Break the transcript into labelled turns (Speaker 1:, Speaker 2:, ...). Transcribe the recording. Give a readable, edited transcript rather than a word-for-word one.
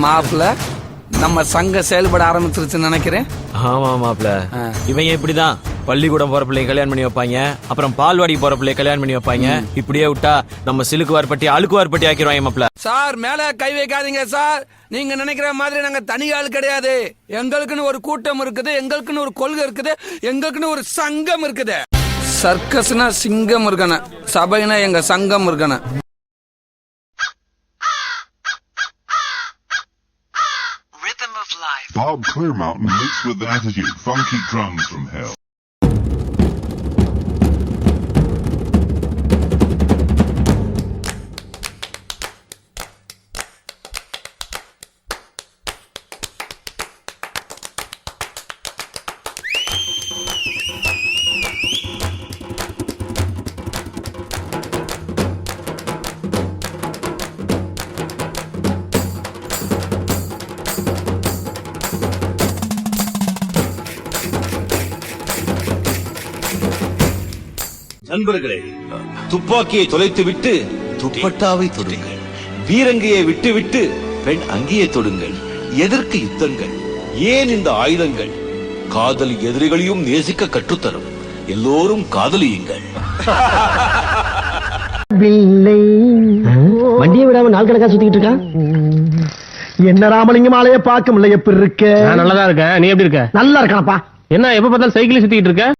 Speaker 1: மாப்பிள்ள நம்ம சங்கம் செயல்பட ஆரம்பிச்சிருச்சுன்னு நினைக்கிறேன்.
Speaker 2: ஆமா மாப்ள, இவங்க இப்படிதான் பள்ளிக்கூடம் போற பிள்ளைய கல்யாணம் பண்ணி வைப்பாங்க, அப்புறம் பால்வாடி போற பிள்ளைய கல்யாணம் பண்ணி வைப்பாங்க. இப்படியே விட்டா நம்ம சிலுக்கு வார்பட்டி அழுக்கு வார்பட்டி ஆக்கிடுவாங்க மாப்ள.
Speaker 1: சார் மேல கை வைக்காதீங்க சார். நீங்க நினைக்கிற மாதிரி நாங்க தனி ஆள் கிடையாது. எங்களுக்குன்னு ஒரு கூட்டம் இருக்குது, எங்களுக்குன்னு ஒரு கொள்கை இருக்குது, எங்களுக்குன்னு ஒரு சங்கம் இருக்குது. சர்க்கஸ்னா சிங்கம் இருக்கணும், சபைனா எங்க சங்கம் இருக்கணும்.
Speaker 3: Bob Clearmountain mixed with attitude, funky drums from hell.
Speaker 4: நண்பர்களே, துப்பாக்கியை தொலைத்துவிட்டு துப்பட்டாவை தொடுங்கள். வீரங்கையை விட்டுவிட்டு பெண் அங்கியை தொடுங்கள். எதற்கு யுத்தங்கள்? ஏன் இந்த ஆயுதங்கள்? காதல் எதிரிகளையும் நேசிக்க கற்றுத்தரும். எல்லோரும் காதலியுங்கள்.
Speaker 5: வண்டியை விடாம நாள் கணக்கா சுத்திக்கிட்டு இருக்கா. என்ன ராமலிங்கம் ஆலைய பார்க்க முடியல. எப்படி இருக்க?
Speaker 6: நான் நல்லாதான் இருக்கேன். நீ எப்படி இருக்க?
Speaker 5: நல்லா இருக்கானப்பா.
Speaker 6: என்ன எப்ப பார்த்தாலும் சைக்கிள் சுத்திட்டு இருக்க?